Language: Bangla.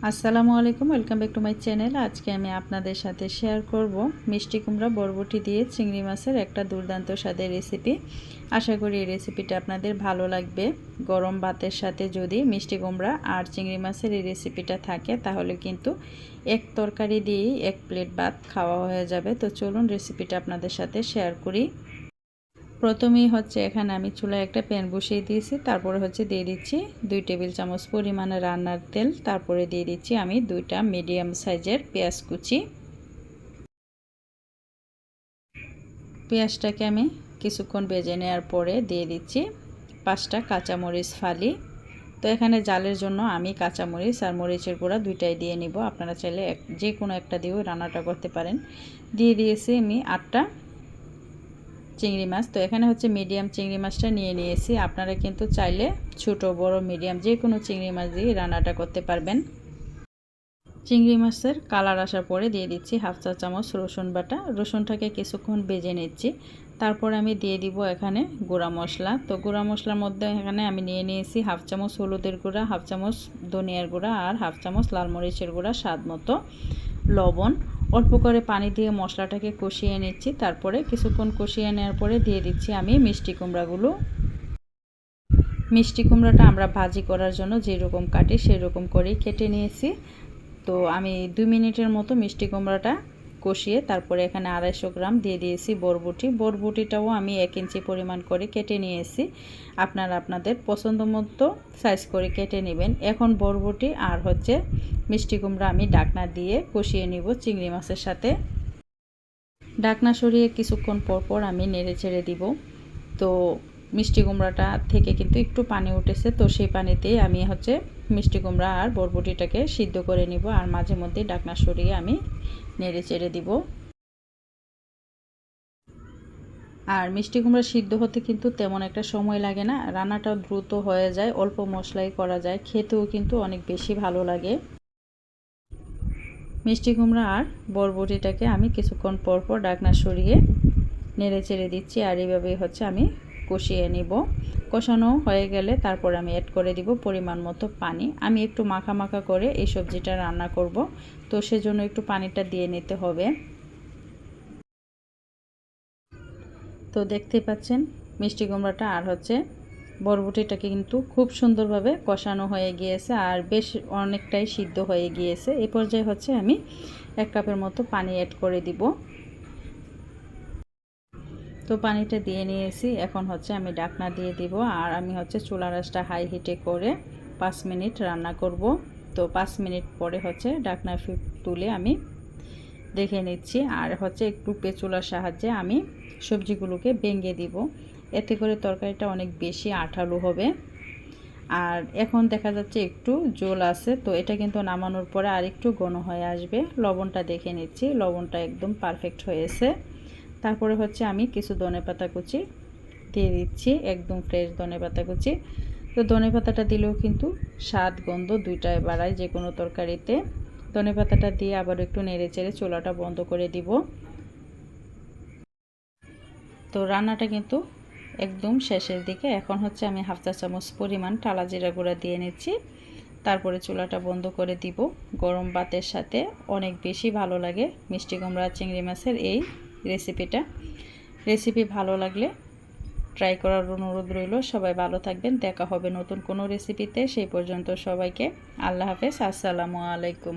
আসসালামু আলাইকুম, welcome back to my channel. আজকে আমি আপনাদের সাথে শেয়ার করব মিষ্টি কুমড়া বরবটি দিয়ে চিংড়ি মাছের একটা দুর্দান্ত স্বাদের রেসিপি। আশা করি এই রেসিপিটা আপনাদের ভালো লাগবে। গরম ভাতের সাথে যদি মিষ্টি কুমড়া আর চিংড়ি মাছের এই রেসিপিটা থাকে তাহলে কিন্তু এক তরকারি দিয়েই এক প্লেট ভাত খাওয়া হয়ে যাবে। তো চলুন রেসিপিটা আপনাদের সাথে শেয়ার করি। প্রথমেই এখানে আমি চুলায় একটা প্যান বসিয়ে দিয়েছি। তারপরে দিয়ে দিচ্ছি 2 টেবিল চামচ পরিমাণে রান্নার তেল। তারপরে দিয়ে দিচ্ছি আমি 2টা মিডিয়াম সাইজের পেঁয়াজ কুচি। পেঁয়াজটাকে আমি কিছুক্ষণ ভেজে নেওয়ার পরে দিয়ে দিচ্ছি 5টা কাঁচামরিচ ফালি। তো এখানে জালের জন্য আমি কাঁচামরিচ আর মরিচের গুঁড়া দুইটাই দিয়ে নিব। আপনারা চাইলে যে কোনো একটা দিয়েও রান্নাটা করতে পারেন। দিয়ে দিয়েছি আমি 8টা চিংড়ি মাছ। তো এখানে মিডিয়াম চিংড়ি মাছটা নিয়ে নিয়েছি। আপনারা কিন্তু চাইলে ছোট বড় মিডিয়াম যে কোনো চিংড়ি মাছ দিয়ে রান্নাটা করতে পারবেন। চিংড়ি মাছের কালার আসার পরে দিয়ে দিচ্ছি 1/2 চা চামচ রসুন বাটা। রসুনটাকে কিছুক্ষণ ভেজে নিচ্ছি। তারপর আমি দিয়ে দিব এখানে গুঁড়া মশলা। তো গুঁড়া মশলার মধ্যে এখানে আমি নিয়ে নিয়েছি 1/2 চামচ হলুদের গুঁড়া, 1/2 চামচ ধনিয়ার গুঁড়া আর 1/2 চামচ লাল মরিচের গুঁড়া, স্বাদ মতো লবণ। অল্প করে পানি দিয়ে মশলাটাকে কষিয়ে নিচ্ছি। তারপরে কিছুক্ষণ কষিয়ে নেওয়ার পরে দিয়ে দিচ্ছি আমি মিষ্টি কুমড়াগুলো। মিষ্টি কুমড়াটা আমরা ভাজি করার জন্য যেরকম কাটি সেরকম করেই কেটে নিয়েছি। তো আমি 2 মিনিটের মতো মিষ্টি কুমড়াটা কষিয়ে তারপরে এখানে 250 গ্রাম দিয়ে দিয়েছি বরবটি। বরবটিটাও আমি 1 ইঞ্চি পরিমাণ করে কেটে নিয়েছি। আপনারা আপনাদের পছন্দ মতো সাইজ করে কেটে নেবেন। এখন বরবটি আর মিষ্টি কুমড়া আমি ঢাকনা দিয়ে কষিয়ে নিব চিংড়ি মাছের সাথে। ঢাকনা সরিয়ে কিছুক্ষণ পর আমি নেড়ে ছেড়ে দিব। তো মিষ্টি কুমড়াটা থেকে কিন্তু একটু পানি উঠেছে। তো সেই পানিতেই আমি মিষ্টি কুমড়া আর বরবটিটাকে সিদ্ধ করে নিব। আর মাঝে মধ্যে ঢাকনা সরিয়ে আমি নেড়ে চেড়ে দিব। আর মিষ্টি কুমড়া সিদ্ধ হতে কিন্তু তেমন একটা সময় লাগে না, রান্নাটাও দ্রুত হয়ে যায়, অল্প মশলাই করা যায়, খেতেও কিন্তু অনেক বেশি ভালো লাগে। মিষ্টি কুমড়া আর বরবটিটাকে আমি কিছুক্ষণ পর ঢাকনা সরিয়ে নেড়ে চেড়ে দিচ্ছি। আর এইভাবেই আমি কষিয়ে নিব। কষানো হয়ে গেলে তারপর আমি অ্যাড করে দিব পরিমাণ মতো পানি। আমি একটু মাখা মাখা করে এই সবজিটা রান্না করব, তো সেজন্য একটু পানিটা দিয়ে নিতে হবে। তো দেখতে পাচ্ছেন মিষ্টি কুমড়াটা আর বরবটিটাকে কিন্তু খুব সুন্দরভাবে কষানো হয়ে গিয়েছে আর বেশ অনেকটাই সিদ্ধ হয়ে গিয়েছে। এই পর্যায়ে আমি 1 কাপের মতো পানি অ্যাড করে দিব। তো পানিটা দিয়ে নিয়েছি। এখন আমি ঢাকনা দিয়ে দিব। আর আমি চুলার আঁচটা হাই হিটে করে 5 মিনিট রান্না করব। তো 5 মিনিট পরে ঢাকনা তুলে আমি দেখে নিচ্ছি। আর একটু পেঁচুলার সাহায্যে আমি সবজিগুলোকে ভেঙে দিব, এতে করে তরকারিটা অনেক বেশি আঠালো হবে। আর এখন দেখা যাচ্ছে একটু জল আছে। তো এটা কিন্তু নামানোর পরে আর একটু ঘন হয়ে আসবে। লবণটা দেখে নিচ্ছি, লবণটা একদম পারফেক্ট হয়েছে। তারপরে আমি কিছু ধনেপাতা কুচি দিয়ে দিচ্ছি, একদম ফ্রেশ ধনেপাতা কুচি। তো ধনেপাতাটা দিলেও কিন্তু স্বাদ গন্ধ দুইটাই বাড়ায় যে কোনো তরকারিতে। ধনেপাতাটা দিয়ে আবার একটু নেড়ে চেড়ে চুলাটা বন্ধ করে দিব। তো রান্নাটা কিন্তু একদম শেষের দিকে। এখন আমি 1/2 চা চামচ পরিমাণ টালা জিরা গুঁড়া দিয়ে নিচ্ছি। তারপরে চুলাটা বন্ধ করে দিব। গরম ভাতের সাথে অনেক বেশি ভালো লাগে মিষ্টি কুমড়া চিংড়ি মাছের এই রেসিপি ভালো লাগলে ট্রাই করার অনুরোধ রইল। সবাই ভালো থাকবেন, দেখা হবে নতুন কোনো রেসিপিতে। সেই পর্যন্ত সবাইকে আল্লাহ হাফেজ, আসসালামু আলাইকুম।